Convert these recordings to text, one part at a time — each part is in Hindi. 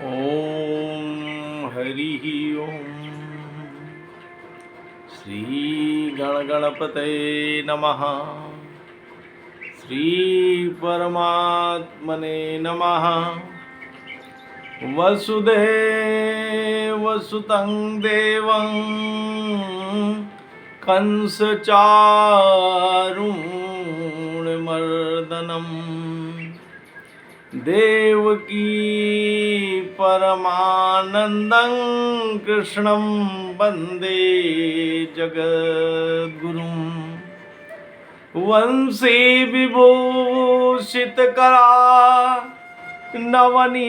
ओम हरिः ओम श्री गणगणपतये नमः। श्री परमात्मने नमः। वसुदेवसुतं देवं कंसचारूणमर्दनम् देवकी परमानन्दं कृष्णं वन्दे जगद्गुरुं। वंशी विभूषितकरा नवनीरदाभात्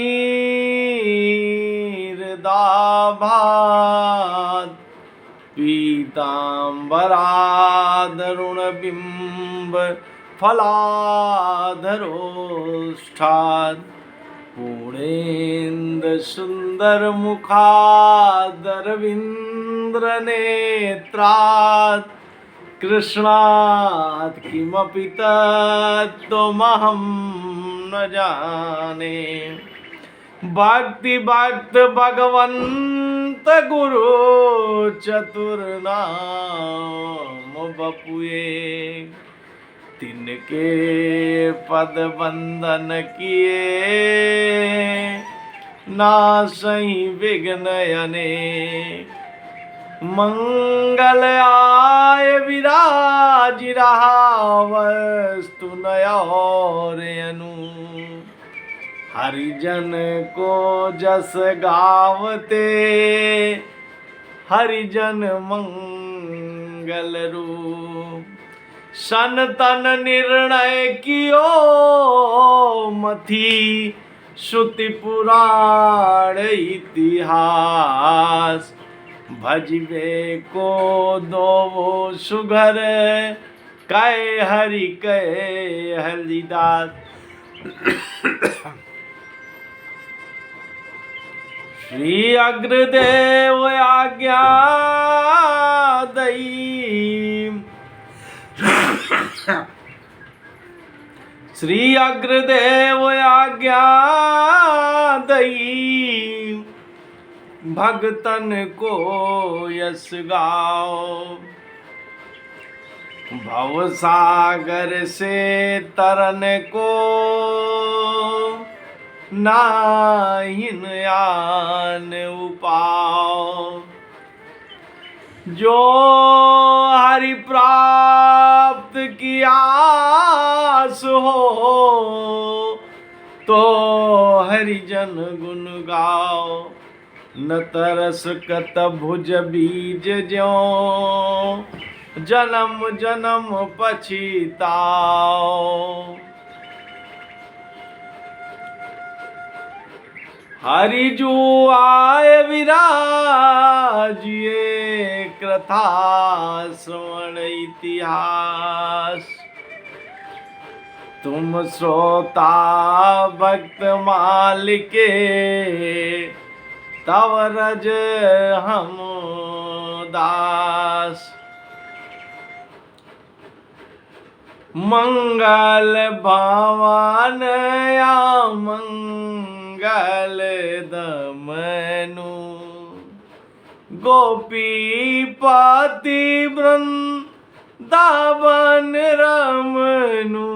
पीताम्बरादरुणबिम्ब फलाधरोष्ठात् पूर्णेन्दुसुन्दरमुखादरविन्द्रनेत्रात् कृष्णात् किमपि तत्त्वमहं न जाने। भक्ति भक्त भगवंत गुरु चतुर्नाम बपुए तिनके पद वंदन किए नासहि विघ्न अनेक। मंगल आय विराज रहा वस्तु नयौरयनु हरिजन को जस गावते हरिजन मंगल रूप। सनतन निर्णय कियो मथि श्रुति पुराण इतिहास भजबे को दो सुघर कै हरि कै हरिदास। श्री अग्रदेव आज्ञा दई श्री अग्रदेव आज्ञा दई भगतन को यश गाओ। भवसागर से तरन को नाहिन आन उपाओ। जो हरि प्राप्त की आस हो तो हरिजन गुण गाओ। न तरस कत भुज बीज ज्यों जन्म जन्म पछिताओ। हरिजू आय विराजिए कथा श्रवण इतिहास। तुम श्रोता भक्त मालिके तव रज हम दास। मंगल भवन या मंगल दमनु गोपीपति वृंदावन रमनु।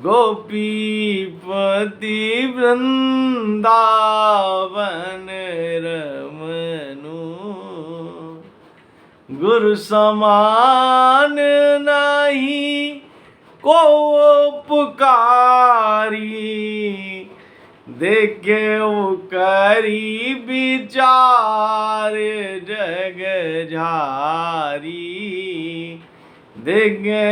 गोपीपति वृंदावन रमनु। गुरु समान नहीं को उपकारी देखे करी विचार जग झारी। देखे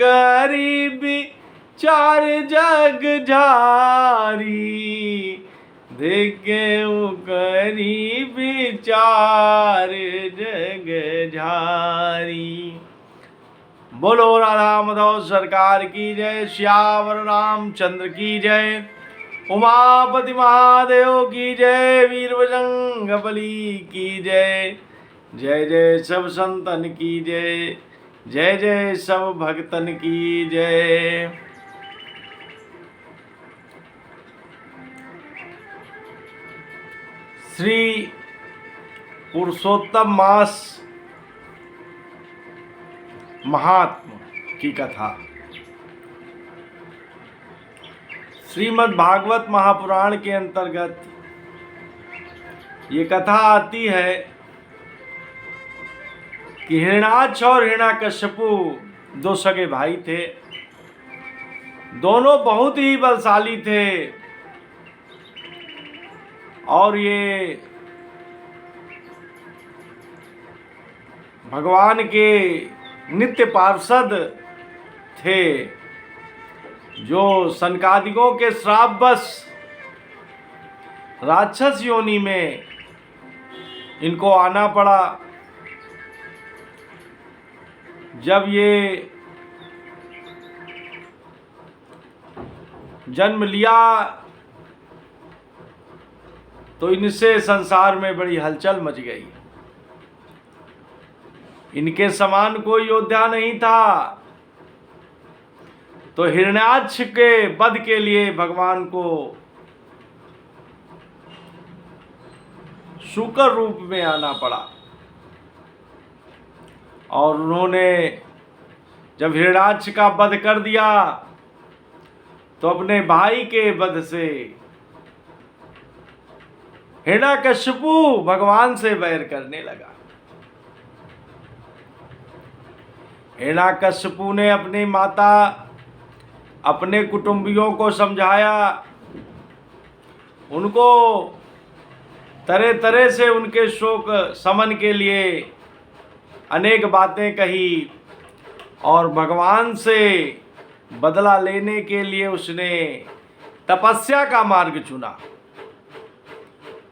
करी विचार जग झारी। देखे करी विचार जग झारी। बोलो राधा माधव सरकार की जय। श्यावर रामचंद्र की जय। उमापति महादेव की जय। वीर बजरंग बली की जय। जय जय सब संतन की जय। जय जय सब भक्तन की जय। श्री पुरुषोत्तम मास महात्म की कथा। श्रीमद् भागवत महापुराण के अंतर्गत ये कथा आती है कि हिरण्याक्ष और हिरण्याकश्यपु दो सगे भाई थे। दोनों बहुत ही बलशाली थे और ये भगवान के नित्य पार्षद थे, जो सनकादिकों के श्रापवश राक्षस योनि में इनको आना पड़ा। जब ये जन्म लिया तो इनसे संसार में बड़ी हलचल मच गई। इनके समान कोई योद्धा नहीं था, तो हिरण्याक्ष के वध के लिए भगवान को शूकर रूप में आना पड़ा। और उन्होंने जब हिरण्याक्ष का वध कर दिया तो अपने भाई के वध से हिरण्याकश्यपु भगवान से वैर करने लगा। हिरण्याकश्यपु ने अपनी माता, अपने कुटुंबियों को समझाया, उनको तरह तरह से उनके शोक शमन के लिए अनेक बातें कही और भगवान से बदला लेने के लिए उसने तपस्या का मार्ग चुना।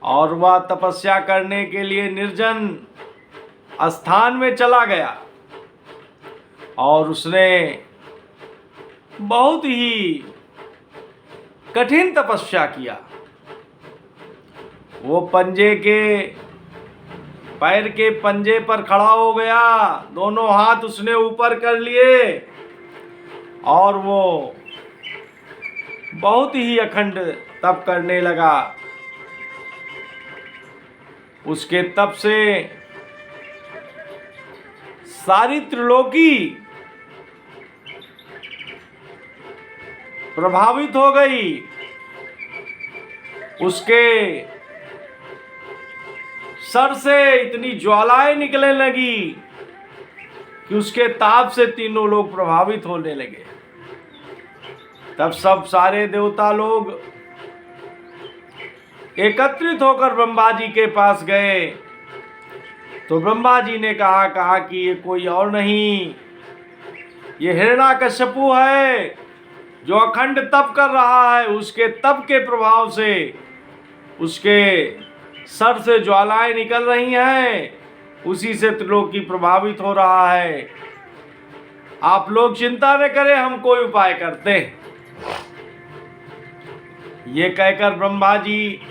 और वह तपस्या करने के लिए निर्जन स्थान में चला गया और उसने बहुत ही कठिन तपस्या किया। वो पैर के पंजे पर खड़ा हो गया, दोनों हाथ उसने ऊपर कर लिए और वो बहुत ही अखंड तप करने लगा। उसके तप से सारी त्रिलोकी प्रभावित हो गई। उसके सर से इतनी ज्वालाएं निकलने लगी कि उसके ताप से तीनों लोग प्रभावित होने लगे। तब सब सारे देवता लोग एकत्रित होकर ब्रह्मा जी के पास गए। तो ब्रह्मा जी ने कहा कि ये कोई और नहीं, ये हिरण्याकश्यपु है जो अखंड तप कर रहा है। उसके तप के प्रभाव से उसके सर से ज्वालाएं निकल रही हैं, उसी से त्रिलोकी प्रभावित हो रहा है। आप लोग चिंता न करें, हम कोई उपाय करते हैं। ये कहकर ब्रह्मा जी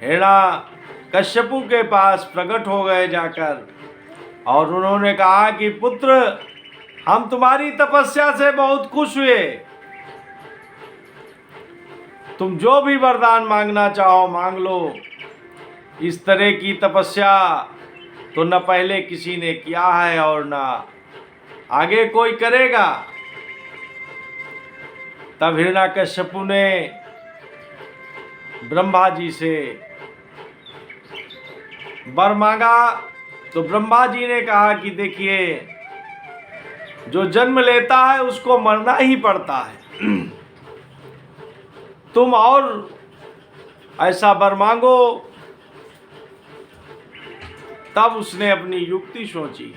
हिरण्याकश्यपु के पास प्रकट हो गए जाकर, और उन्होंने कहा कि पुत्र, हम तुम्हारी तपस्या से बहुत खुश हुए। तुम जो भी वरदान मांगना चाहो मांग लो। इस तरह की तपस्या तो न पहले किसी ने किया है और न आगे कोई करेगा। तब हिरण्याकश्यपु ने ब्रह्मा जी से वर मांगा। तो ब्रह्मा जी ने कहा कि देखिए, जो जन्म लेता है उसको मरना ही पड़ता है। तुम और ऐसा वर मांगो। तब उसने अपनी युक्ति सोची।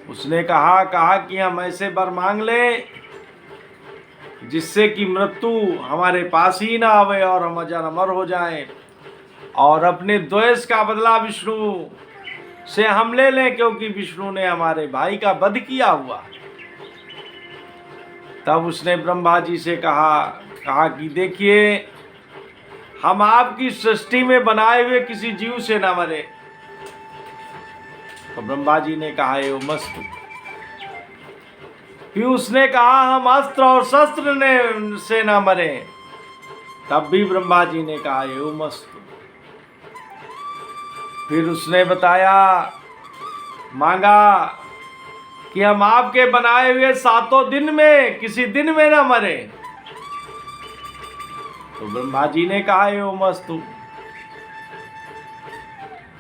उसने कहा कि हम ऐसे वर मांग लें जिससे कि मृत्यु हमारे पास ही ना आवे और हम अजर अमर हो जाएं, और अपने द्वेष का बदला विष्णु से हम ले लें, क्योंकि विष्णु ने हमारे भाई का वध किया हुआ। तब उसने ब्रह्मा जी से कहा कि देखिए, हम आपकी सृष्टि में बनाए हुए किसी जीव से ना मरे। तो ब्रह्मा जी ने कहा एवं मस्तु। फिर उसने कहा हम अस्त्र और शस्त्र से ना मरे। तब भी ब्रह्मा जी ने कहा एवमस्तु। फिर उसने बताया, मांगा कि हम आपके बनाए हुए 7 दिन में किसी दिन में ना मरे। तो ब्रह्मा जी ने कहा एवमस्तु।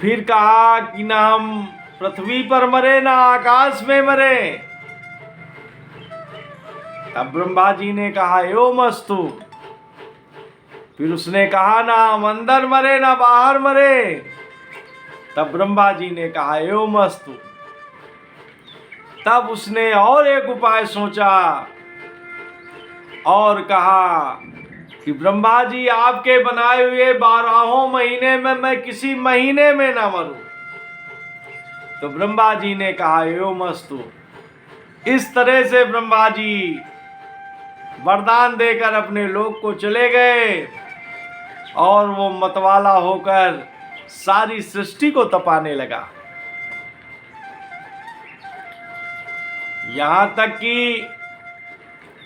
फिर कहा कि ना हम पृथ्वी पर मरे ना आकाश में मरे। तब ब्रह्मा जी ने कहा एवमस्तु। फिर उसने कहा ना हम अंदर मरे ना बाहर मरे। तब ब्रह्मा जी ने कहा एवमस्तु। तब उसने और एक उपाय सोचा और कहा कि ब्रह्मा जी आपके बनाए हुए 12 महीने में मैं किसी महीने में ना मरूं। तो ब्रह्मा जी ने कहा एवमस्तु। इस तरह से ब्रह्मा जी वरदान देकर अपने लोक को चले गए और वो मतवाला होकर सारी सृष्टि को तपाने लगा। यहां तक कि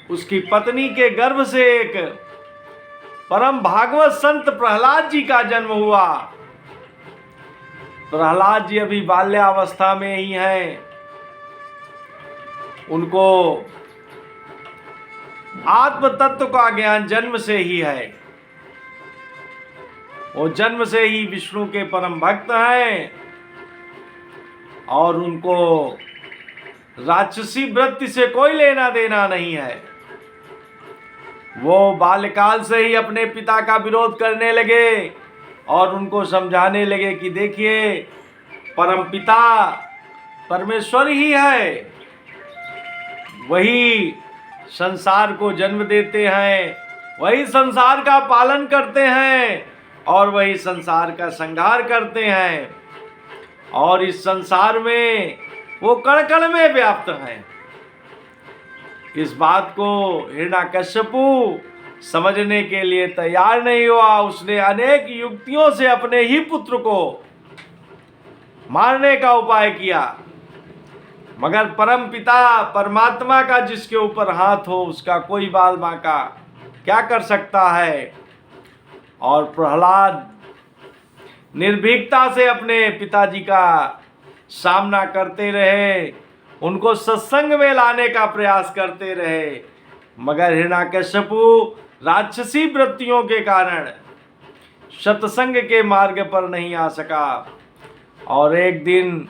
उसकी पत्नी के गर्भ से एक परम भागवत संत प्रहलाद जी का जन्म हुआ। प्रहलाद जी अभी बाल्यावस्था में ही हैं। उनको आत्म तत्व का ज्ञान जन्म से ही है। वो जन्म से ही विष्णु के परम भक्त हैं और उनको राक्षसी वृत्ति से कोई लेना देना नहीं है। वो बाल्यकाल से ही अपने पिता का विरोध करने लगे और उनको समझाने लगे कि देखिए, परम पिता परमेश्वर ही है, वही संसार को जन्म देते हैं, वही संसार का पालन करते हैं और वही संसार का संहार करते हैं और इस संसार में वो कण कण में व्याप्त हैं। इस बात को हिरण्याकश्यपु समझने के लिए तैयार नहीं हुआ। उसने अनेक युक्तियों से अपने ही पुत्र को मारने का उपाय किया, मगर परम पिता परमात्मा का जिसके ऊपर हाथ हो उसका कोई बाल बांका क्या कर सकता है। और प्रहलाद निर्भीकता से अपने पिताजी का सामना करते रहे, उनको सत्संग में लाने का प्रयास करते रहे, मगर हिरण्याकश्यपु राक्षसी वृत्तियों के कारण सत्संग के मार्ग पर नहीं आ सका। और एक दिन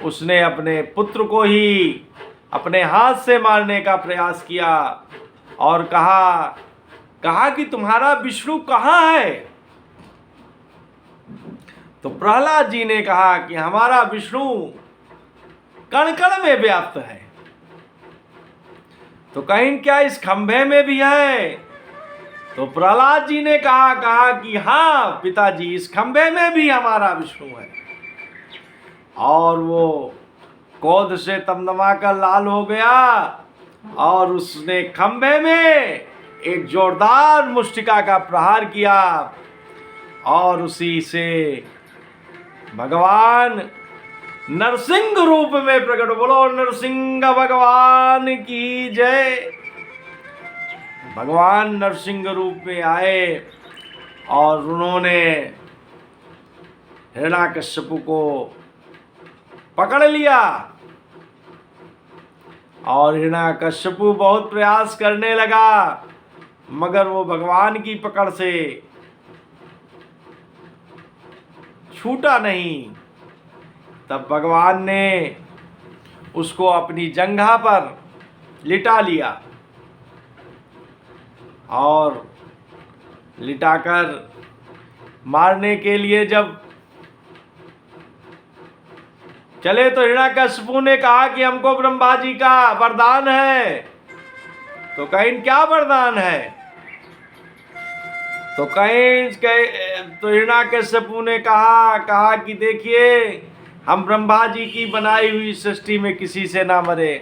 उसने अपने पुत्र को ही अपने हाथ से मारने का प्रयास किया और कहा कि तुम्हारा विष्णु कहाँ है। तो प्रहलाद जी ने कहा कि हमारा विष्णु कण कण में व्याप्त है। तो कहीं क्या इस खंभे में भी है। तो प्रहलाद जी ने कहा कि हाँ पिताजी, इस खंभे में भी हमारा विष्णु है। और वो क्रोध से तमतमा कर लाल हो गया और उसने खंभे में एक जोरदार मुष्टिका का प्रहार किया और उसी से भगवान नरसिंह रूप में प्रकट। बोलो नरसिंह भगवान की जय। भगवान नरसिंह रूप में आए और उन्होंने हिरण्याकश्यपु को पकड़ लिया। और हिरण्याकश्यपु बहुत प्रयास करने लगा, मगर वो भगवान की पकड़ से छूटा नहीं। तब भगवान ने उसको अपनी जंघा पर लिटा लिया और लिटाकर मारने के लिए जब चले तो हिरण्याकश्यपु ने कहा कि हमको ब्रह्मा जी का वरदान है। तो कहीं क्या वरदान है। तो हिरण्याकश्यपु ने कहा कि देखिए, हम ब्रह्मा जी की बनाई हुई सृष्टि में किसी से ना मरे।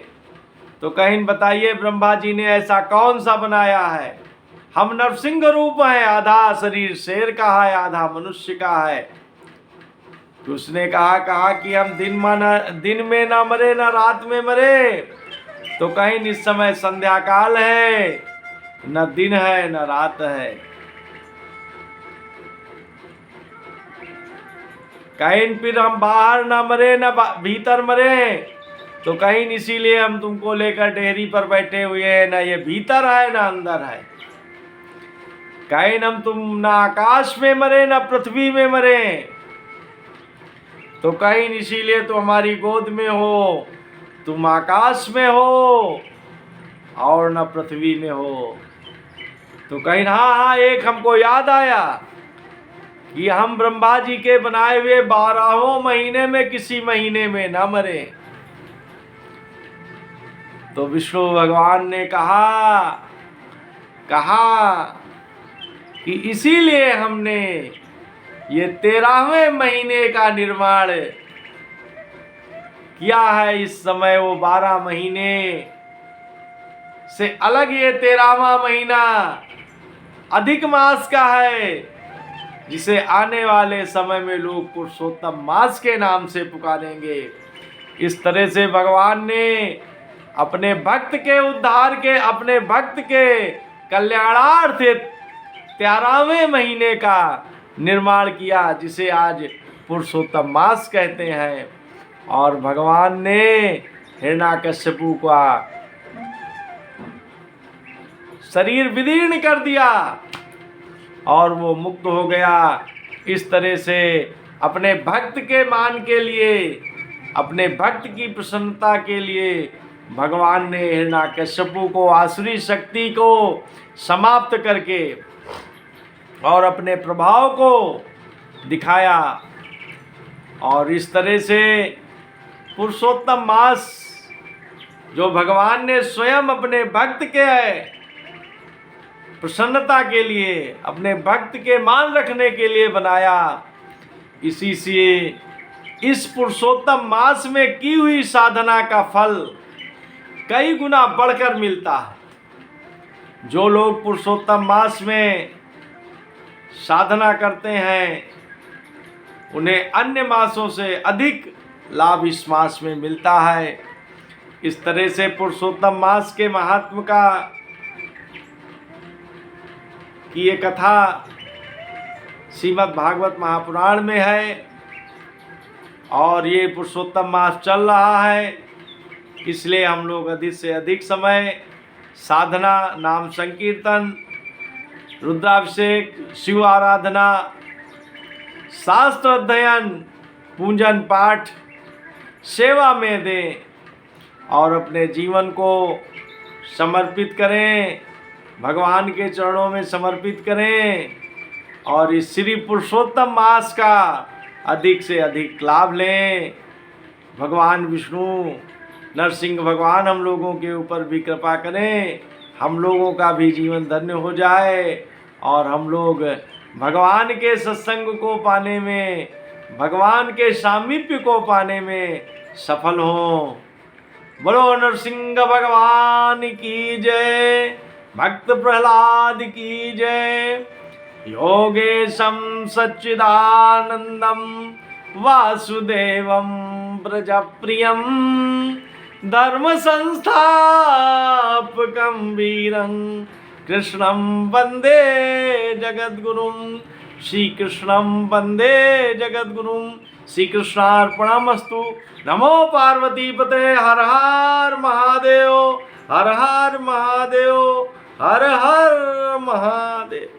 तो कहीं बताइए ब्रह्मा जी ने ऐसा कौन सा बनाया है। हम नरसिंह रूप हैं, आधा शरीर शेर का है आधा मनुष्य का है। तो उसने कहा कि हम दिन में ना मरे ना रात में मरे। तो कहीं इस समय संध्या काल है, न दिन है न रात है। कहीं फिर हम बाहर ना मरे ना भीतर मरे, तो कहीं इसीलिए हम तुमको लेकर डेहरी पर बैठे हुए हैं, ना ये भीतर है ना अंदर है। कहीं हम तुम ना आकाश में मरे ना पृथ्वी में मरे, तो कहीं इसीलिए तो हमारी गोद में हो, तुम आकाश में हो और न पृथ्वी में हो। तो कहीं हाँ, एक हमको याद आया कि हम ब्रह्मा जी के बनाए हुए 12वें महीने में किसी महीने में न मरे। तो विष्णु भगवान ने कहा कि इसीलिए हमने ये 13वें महीने का निर्माण किया है। इस समय वो 12 महीने से अलग ये 13वां महीना अधिक मास का है, जिसे आने वाले समय में लोग पुरुषोत्तम मास के नाम से पुकारेंगे। इस तरह से भगवान ने अपने भक्त के उद्धार के, अपने भक्त के कल्याणार्थ 13वें महीने का निर्माण किया, जिसे आज पुरुषोत्तम मास कहते हैं। और भगवान ने हिरण्याकश्यपु का शरीर विदीर्ण कर दिया और वो मुक्त हो गया। इस तरह से अपने भक्त के मान के लिए, अपने भक्त की प्रसन्नता के लिए भगवान ने हिरण्याकश्यपु को आसुरी शक्ति को समाप्त करके और अपने प्रभाव को दिखाया। और इस तरह से पुरुषोत्तम मास जो भगवान ने स्वयं अपने भक्त के प्रसन्नता के लिए, अपने भक्त के मान रखने के लिए बनाया, इसी से इस पुरुषोत्तम मास में की हुई साधना का फल कई गुना बढ़कर मिलता है। जो लोग पुरुषोत्तम मास में साधना करते हैं, उन्हें अन्य मासों से अधिक लाभ इस मास में मिलता है। इस तरह से पुरुषोत्तम मास के महात्म की ये कथा श्रीमद् भागवत महापुराण में है। और ये पुरुषोत्तम मास चल रहा है, इसलिए हम लोग अधिक से अधिक समय साधना, नाम संकीर्तन, रुद्राभिषेक, शिव आराधना, शास्त्र अध्ययन, पूजन पाठ, सेवा में दें और अपने जीवन को समर्पित करें, भगवान के चरणों में समर्पित करें और इस श्री पुरुषोत्तम मास का अधिक से अधिक लाभ लें। भगवान विष्णु नरसिंह भगवान हम लोगों के ऊपर भी कृपा करें, हम लोगों का भी जीवन धन्य हो जाए और हम लोग भगवान के सत्संग को पाने में, भगवान के सामीप्य को पाने में सफल हों। बोलो नरसिंह भगवान की जय, भक्त प्रहलाद की जय। योगेशं सच्चिदानंदं वासुदेवं प्रजप्रियं धर्म संस्थापकं वीरं कृष्णं वंदे जगद्गुरुं। श्री कृष्णं वंदे जगद्गुरुं। श्री कृष्णार्पणमस्तु। नमो पार्वती पते। हर हर महादेव, हर हर महादेव, हर हर महादेव।